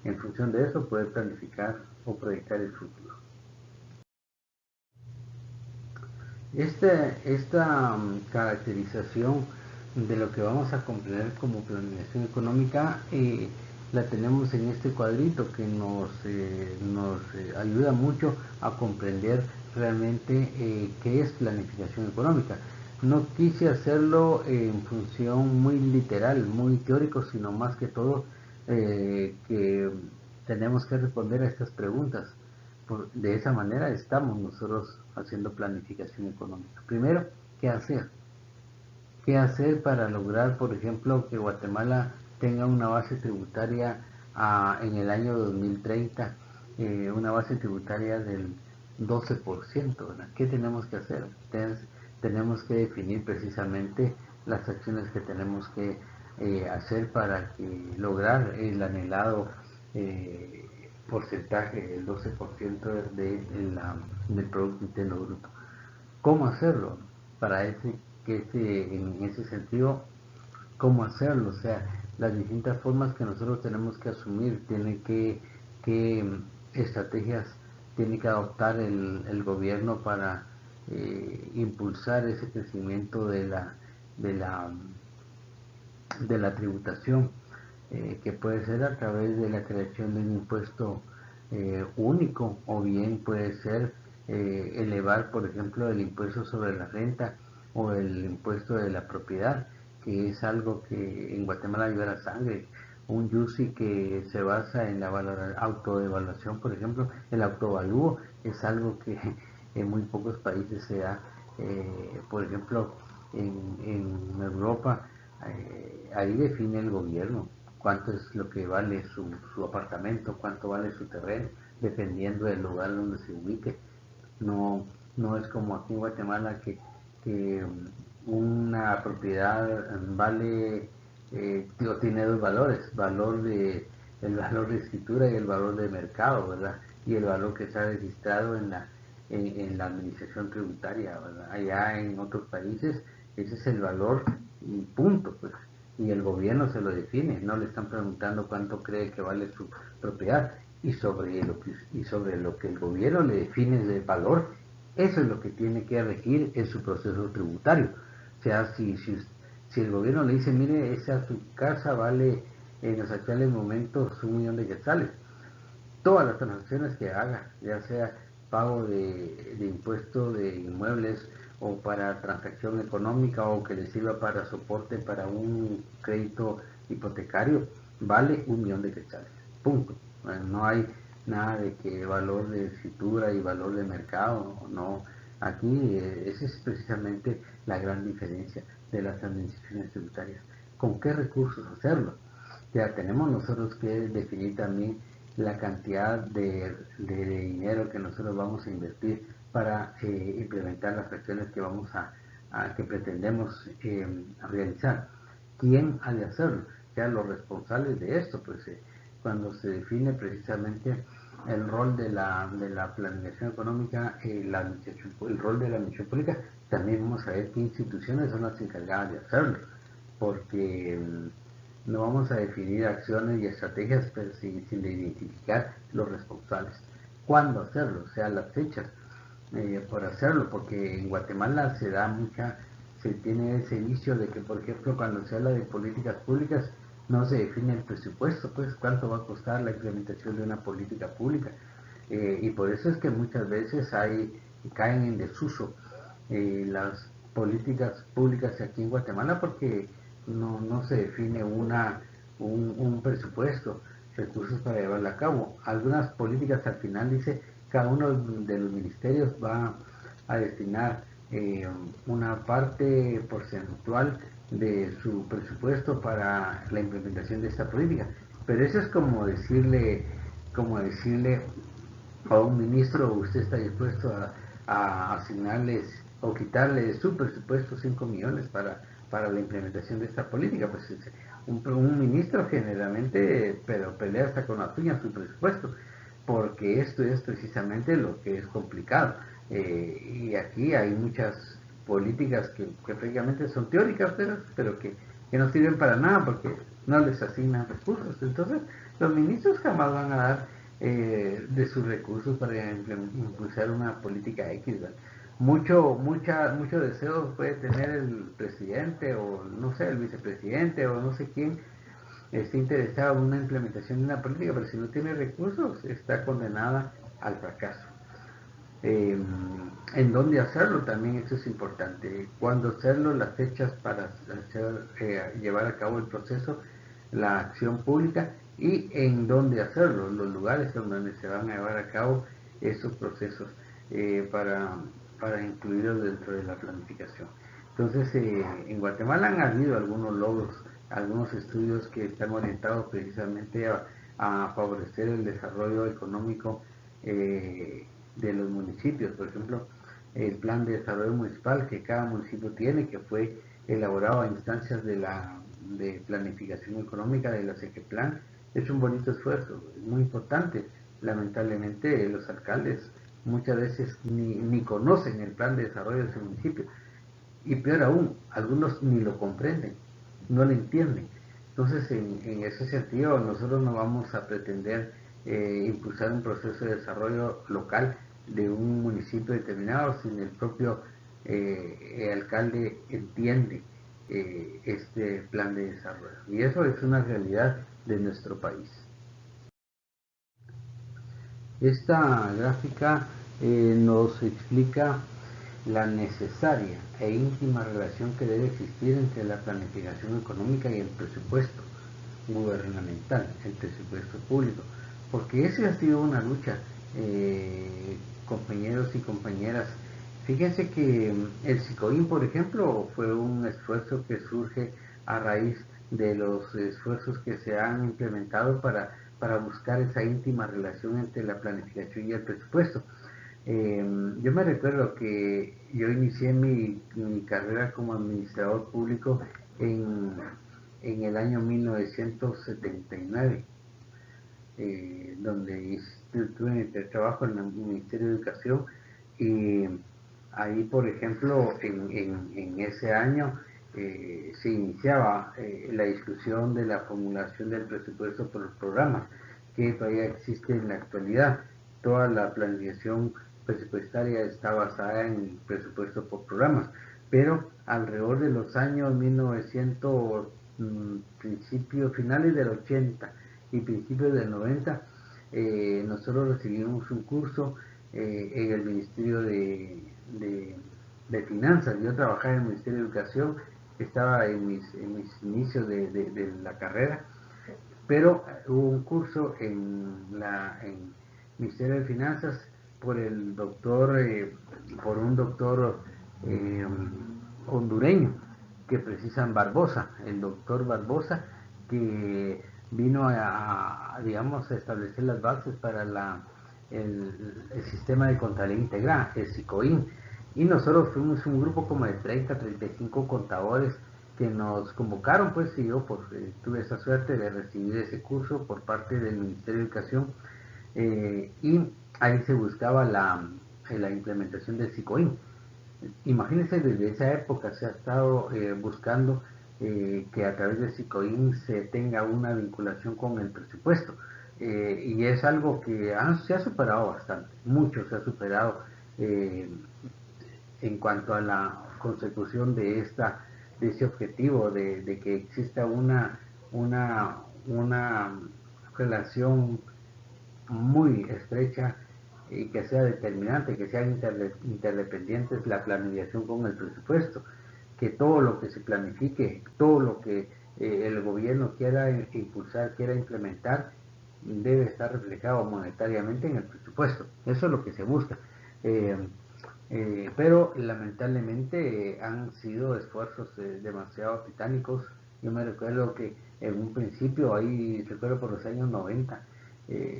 en función de eso poder planificar o proyectar el futuro. Esta caracterización de lo que vamos a comprender como planificación económica la tenemos en este cuadrito, que nos ayuda mucho a comprender realmente qué es planificación económica. No quise hacerlo en función muy literal, muy teórico, sino más que todo que tenemos que responder a estas preguntas. De esa manera estamos nosotros haciendo planificación económica. Primero, ¿qué hacer? ¿Qué hacer para lograr, por ejemplo, que Guatemala tenga una base tributaria en el año 2030, una base tributaria del 12%, ¿verdad? ¿Qué tenemos que hacer? Tenemos que definir precisamente las acciones que tenemos que hacer para lograr el anhelado porcentaje, el 12% del Producto Interno Bruto. ¿Cómo hacerlo? Para en ese sentido, ¿cómo hacerlo? O sea, las distintas formas que nosotros tenemos que asumir, qué estrategias tiene que adoptar el gobierno para impulsar ese crecimiento de la, de la tributación, que puede ser a través de la creación de un impuesto único, o bien puede ser elevar, por ejemplo, el impuesto sobre la renta o el impuesto de la propiedad, que es algo que en Guatemala lleva sangre. Un YUSI que se basa en la autoevaluación, por ejemplo, el autoevalúo es algo que en muy pocos países se da. Por ejemplo, en Europa, ahí define el gobierno cuánto es lo que vale su apartamento, cuánto vale su terreno, dependiendo del lugar donde se ubique. No, no es como aquí en Guatemala que una propiedad vale, tiene dos valores, el valor de escritura y el valor de mercado, ¿verdad? Y el valor que está registrado en la administración tributaria, ¿verdad? Allá en otros países ese es el valor y punto, pues. Y el gobierno se lo define, no le están preguntando cuánto cree que vale su propiedad, y sobre lo que el gobierno le define de valor, eso es lo que tiene que regir en su proceso tributario. O sea, si el gobierno le dice, mire, su casa vale en los actuales momentos 1 millón de quetzales, todas las transacciones que haga, ya sea pago de impuesto de inmuebles o para transacción económica o que le sirva para soporte para un crédito hipotecario, vale 1 millón de quetzales. Punto. No hay nada de que valor de escritura y valor de mercado, no. Aquí esa es precisamente la gran diferencia de las administraciones tributarias. ¿Con qué recursos hacerlo? Ya tenemos nosotros que definir también la cantidad de dinero que nosotros vamos a invertir para implementar las acciones que que pretendemos realizar. ¿Quién ha de hacerlo? Ya los responsables de esto, pues cuando se define precisamente el rol de la planificación económica, el rol de la administración pública, también vamos a ver qué instituciones son las encargadas de hacerlo, porque no vamos a definir acciones y estrategias pero sin identificar los responsables. ¿Cuándo hacerlo? O sea, las fechas por hacerlo, porque en Guatemala se tiene ese vicio de que, por ejemplo, cuando se habla de políticas públicas, no se define el presupuesto, pues cuánto va a costar la implementación de una política pública. Y por eso es que muchas veces caen en desuso las políticas públicas aquí en Guatemala, porque no se define un presupuesto, recursos para llevarla a cabo. Algunas políticas al final dice cada uno de los ministerios va a destinar una parte porcentual de su presupuesto para la implementación de esta política. Pero eso es como decirle a un ministro, usted está dispuesto a asignarles o quitarle de su presupuesto 5 millones para la implementación de esta política. Pues un ministro generalmente pelea hasta con la tuya su presupuesto, porque esto es precisamente lo que es complicado. Y aquí hay muchas políticas que prácticamente son teóricas, pero que no sirven para nada porque no les asignan recursos. Entonces, los ministros jamás van a dar de sus recursos para impulsar una política X. ¿Verdad? Mucho deseo puede tener el presidente o no sé, el vicepresidente o no sé quién esté interesado en una implementación de una política, pero si no tiene recursos está condenada al fracaso. Eh, en dónde hacerlo también, eso es importante. Cuándo hacerlo, las fechas para llevar a cabo el proceso, la acción pública y en dónde hacerlo, los lugares en donde se van a llevar a cabo esos procesos eh, para, para incluirlos dentro de la planificación. Entonces, en Guatemala han habido algunos logros, algunos estudios que están orientados precisamente a favorecer el desarrollo económico de los municipios. Por ejemplo, el plan de desarrollo municipal que cada municipio tiene, que fue elaborado a instancias de planificación económica de la SEQEPLAN, es un bonito esfuerzo, es muy importante. Lamentablemente los alcaldes muchas veces ni conocen el plan de desarrollo de su municipio y peor aún, algunos ni lo comprenden, no lo entienden. Entonces, en ese sentido, nosotros no vamos a pretender impulsar un proceso de desarrollo local de un municipio determinado si el propio alcalde entiende este plan de desarrollo. Y eso es una realidad de nuestro país. Esta gráfica nos explica la necesaria e íntima relación que debe existir entre la planificación económica y el presupuesto gubernamental, el presupuesto público, porque esa ha sido una lucha, compañeros y compañeras. Fíjense que el SICOIN, por ejemplo, fue un esfuerzo que surge a raíz de los esfuerzos que se han implementado para buscar esa íntima relación entre la planificación y el presupuesto. Yo me recuerdo que yo inicié mi carrera como administrador público en, en el año 1979, donde tuve trabajo en el Ministerio de Educación y ahí, por ejemplo, en ese año se iniciaba la discusión de la formulación del presupuesto por los programas, que todavía existe en la actualidad. Toda la planificación presupuestaria está basada en el presupuesto por programas, pero alrededor de los años 1900, principios, finales del 80 y principios del 90, nosotros recibimos un curso en el Ministerio de Finanzas. Yo trabajaba en el Ministerio de Educación, estaba en mis inicios de la carrera, pero hubo un curso en Ministerio de Finanzas por el doctor, por un doctor eh, hondureño que precisan Barbosa, el doctor Barbosa, que vino digamos, a establecer las bases para el sistema de contabilidad integrada, el SICOIN. Y nosotros fuimos un grupo como de 30, 35 contadores que nos convocaron, pues, y yo pues, tuve esa suerte de recibir ese curso por parte del Ministerio de Educación, y ahí se buscaba la implementación del SICOIN. Imagínense, desde esa época se ha estado buscando que a través del SICOIN se tenga una vinculación con el presupuesto. Y es algo que se ha superado bastante, mucho se ha superado eh, en cuanto a la consecución de ese objetivo, de que exista una relación muy estrecha y que sea determinante, que sean interdependientes la planificación con el presupuesto, que todo lo que se planifique, todo lo que el gobierno quiera impulsar, quiera implementar, debe estar reflejado monetariamente en el presupuesto. Eso es lo que se busca. Eh, pero lamentablemente han sido esfuerzos demasiado titánicos. Yo me recuerdo que en un principio, ahí recuerdo por los años 90,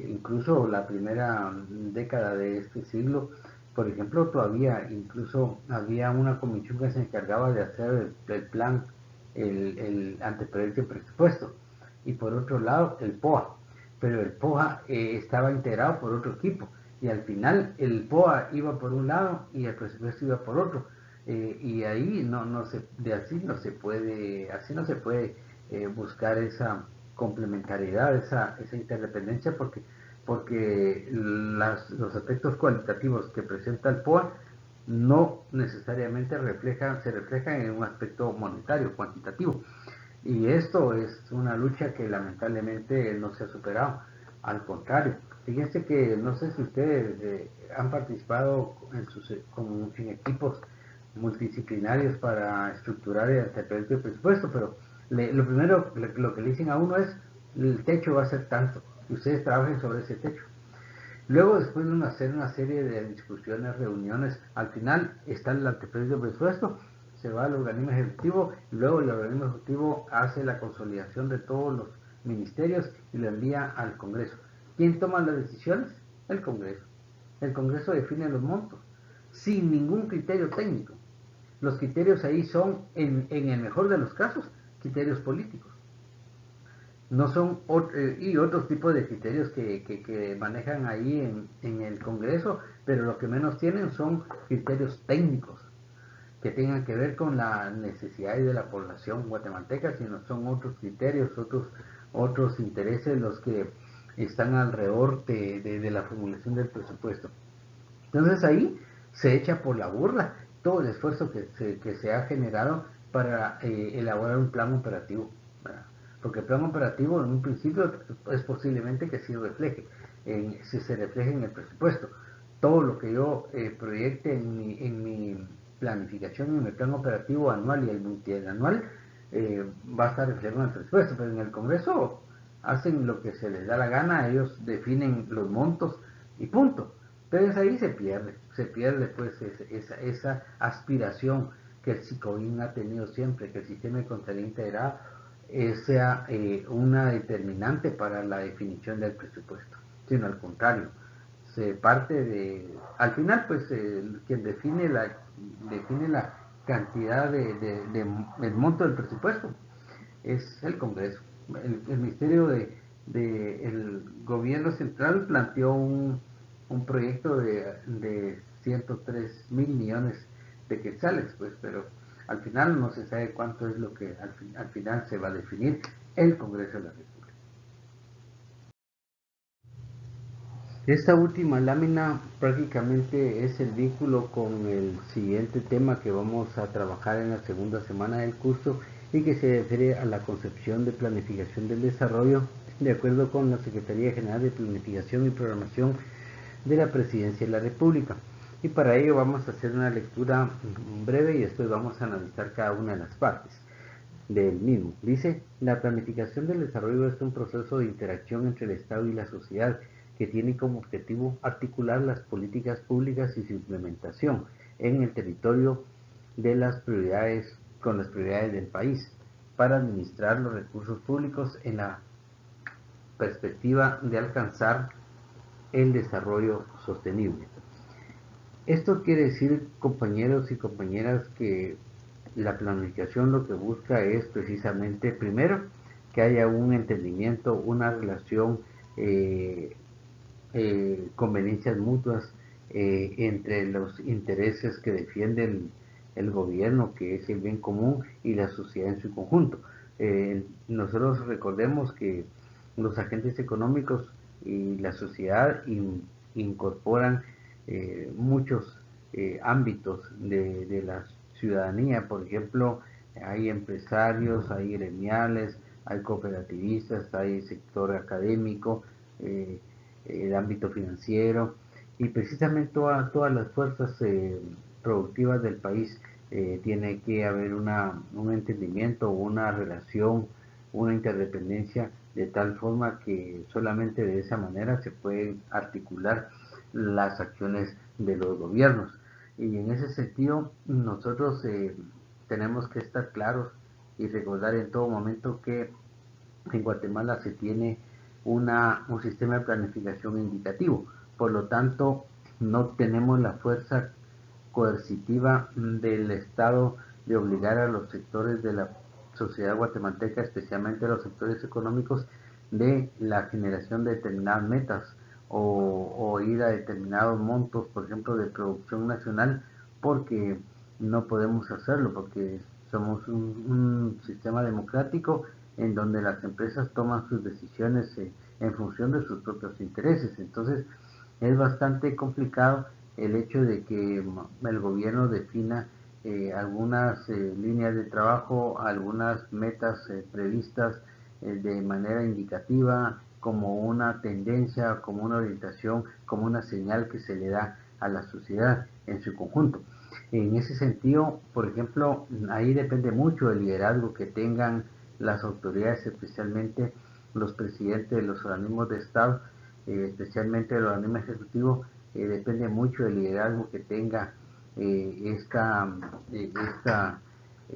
incluso la primera década de este siglo, por ejemplo, todavía incluso había una comisión que se encargaba de hacer el plan, el anteproyecto de presupuesto, y por otro lado el POA, pero el POA estaba integrado por otro equipo y al final el POA iba por un lado y el presupuesto iba por otro, y ahí así no se puede buscar esa complementariedad, esa interdependencia, porque los aspectos cualitativos que presenta el POA no necesariamente se reflejan en un aspecto monetario, cuantitativo. Y esto es una lucha que lamentablemente no se ha superado. Al contrario, Fíjense que no sé si ustedes han participado en equipos multidisciplinarios para estructurar el proyecto de presupuesto, pero lo primero, lo que le dicen a uno es, el techo va a ser tanto, y ustedes trabajen sobre ese techo. Luego, después de hacer una serie de discusiones, reuniones, al final está el anteproyecto de presupuesto, se va al organismo ejecutivo, y luego el organismo ejecutivo hace la consolidación de todos los ministerios y lo envía al Congreso. ¿Quién toma las decisiones? El Congreso. El Congreso define los montos, sin ningún criterio técnico. Los criterios ahí son, en el mejor de los casos, criterios políticos. No son y otros tipos de criterios que manejan ahí en el Congreso, pero lo que menos tienen son criterios técnicos que tengan que ver con las necesidades de la población guatemalteca, sino son otros criterios, otros intereses los que están alrededor de la formulación del presupuesto. Entonces ahí se echa por la burla todo el esfuerzo que se ha generado para elaborar un plan operativo, ¿verdad? Porque el plan operativo en un principio es posiblemente que sí refleje, si se refleje en el presupuesto. Todo lo que yo proyecte en mi planificación, en mi plan operativo anual y el multianual, va a estar reflejado en el presupuesto, pero en el Congreso hacen lo que se les da la gana, ellos definen los montos y punto. Entonces ahí se pierde pues esa aspiración que el SICOIN ha tenido siempre, que el sistema de contabilidad integrada sea una determinante para la definición del presupuesto, sino al contrario, se parte al final pues quien define la cantidad del monto del presupuesto es el Congreso. El Ministerio el Gobierno Central planteó un proyecto de 103 mil millones de quetzales, pues, pero al final no se sabe cuánto es lo que al final se va a definir el Congreso de la República. Esta última lámina prácticamente es el vínculo con el siguiente tema que vamos a trabajar en la segunda semana del curso y que se refiere a la concepción de planificación del desarrollo de acuerdo con la Secretaría General de Planificación y Programación de la Presidencia de la República. Y para ello vamos a hacer una lectura breve y después vamos a analizar cada una de las partes del mismo. Dice, la planificación del desarrollo es un proceso de interacción entre el Estado y la sociedad que tiene como objetivo articular las políticas públicas y su implementación en el territorio de las prioridades con las prioridades del país para administrar los recursos públicos en la perspectiva de alcanzar el desarrollo sostenible. Esto quiere decir, compañeros y compañeras, que la planificación lo que busca es precisamente, primero, que haya un entendimiento, una relación, conveniencias mutuas entre los intereses que defiende el gobierno, que es el bien común, y la sociedad en su conjunto. Nosotros recordemos que los agentes económicos y la sociedad incorporan muchos ámbitos de la ciudadanía. Por ejemplo, hay empresarios, hay gremiales, hay cooperativistas, hay sector académico, el ámbito financiero, y precisamente todas las fuerzas productivas del país tiene que haber un entendimiento, una relación, una interdependencia, de tal forma que solamente de esa manera se pueden articular las acciones de los gobiernos. Y en ese sentido nosotros tenemos que estar claros y recordar en todo momento que en Guatemala se tiene un sistema de planificación indicativo. Por lo tanto, no tenemos la fuerza coercitiva del Estado de obligar a los sectores de la sociedad guatemalteca, especialmente a los sectores económicos, de la generación de determinadas metas o ir a determinados montos, por ejemplo, de producción nacional, porque no podemos hacerlo, porque somos un sistema democrático en donde las empresas toman sus decisiones en función de sus propios intereses. Entonces, es bastante complicado el hecho de que el gobierno defina algunas líneas de trabajo, algunas metas previstas de manera indicativa, como una tendencia, como una orientación, como una señal que se le da a la sociedad en su conjunto. En ese sentido, por ejemplo, ahí depende mucho del liderazgo que tengan las autoridades, especialmente los presidentes de los organismos de Estado, especialmente el organismo ejecutivo, depende mucho del liderazgo que tenga esta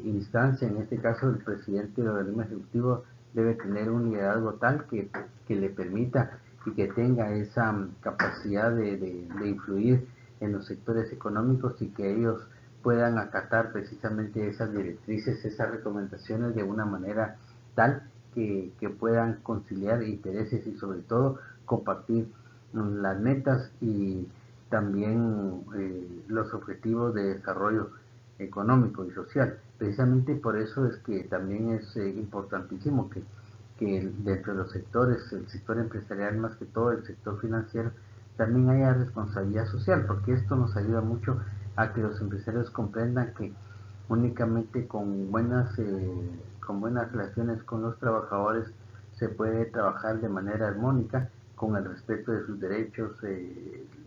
instancia. En este caso, el presidente del organismo ejecutivo debe tener un liderazgo tal que le permita y que tenga esa capacidad de influir en los sectores económicos y que ellos puedan acatar precisamente esas directrices, esas recomendaciones de una manera tal que puedan conciliar intereses y sobre todo compartir las metas y también los objetivos de desarrollo económico y social. Precisamente por eso es que también es importantísimo que dentro de los sectores, el sector empresarial más que todo, el sector financiero, también haya responsabilidad social, porque esto nos ayuda mucho a que los empresarios comprendan que únicamente con buenas relaciones con los trabajadores se puede trabajar de manera armónica con el respeto de sus derechos,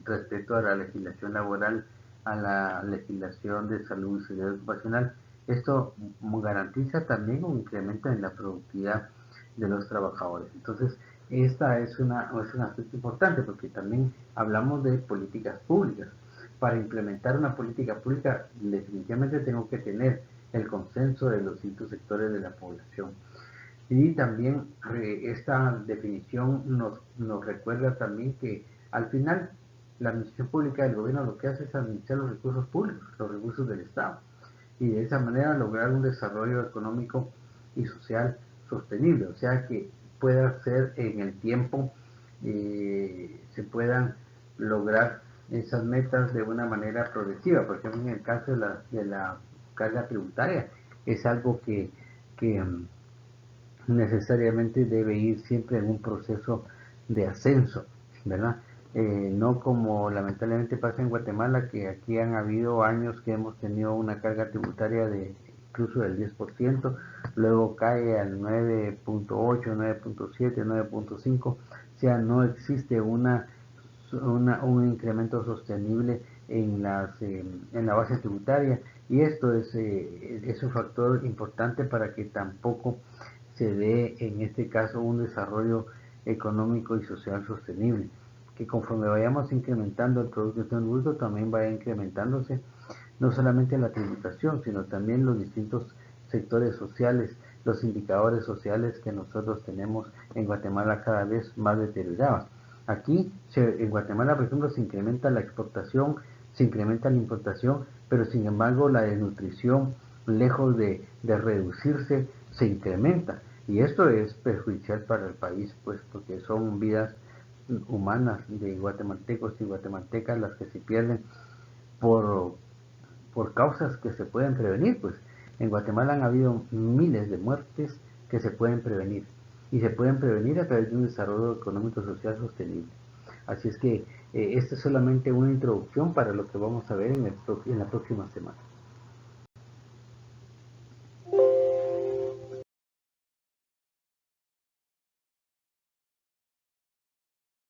respeto a la legislación laboral, a la legislación de salud y seguridad ocupacional. Esto garantiza también un incremento en la productividad de los trabajadores. Entonces, esta es un aspecto importante porque también hablamos de políticas públicas. Para implementar una política pública, definitivamente tengo que tener el consenso de los distintos sectores de la población. Y también esta definición nos recuerda también que al final la administración pública del gobierno lo que hace es administrar los recursos públicos, los recursos del Estado, y de esa manera lograr un desarrollo económico y social sostenible, o sea que pueda ser en el tiempo, se puedan lograr esas metas de una manera progresiva. Por ejemplo, en el caso de la carga tributaria, es algo que necesariamente debe ir siempre en un proceso de ascenso, ¿verdad? No como lamentablemente pasa en Guatemala, que aquí han habido años que hemos tenido una carga tributaria de incluso del 10%, luego cae al 9.8, 9.7, 9.5, o sea, no existe un incremento sostenible en la base tributaria, y esto es un factor importante para que tampoco se dé en este caso un desarrollo económico y social sostenible, que conforme vayamos incrementando el Producto Interno Bruto también vaya incrementándose no solamente la tributación, sino también los distintos sectores sociales, los indicadores sociales que nosotros tenemos en Guatemala cada vez más deteriorados. Aquí en Guatemala, por ejemplo, se incrementa la exportación, se incrementa la importación, pero sin embargo la desnutrición, lejos de reducirse, se incrementa. Y esto es perjudicial para el país, pues porque son vidas humanas de guatemaltecos y guatemaltecas las que se pierden por, por causas que se pueden prevenir. Pues en Guatemala han habido miles de muertes que se pueden prevenir, y se pueden prevenir a través de un desarrollo económico y social sostenible. Así es que esta es solamente una introducción para lo que vamos a ver en la próxima semana.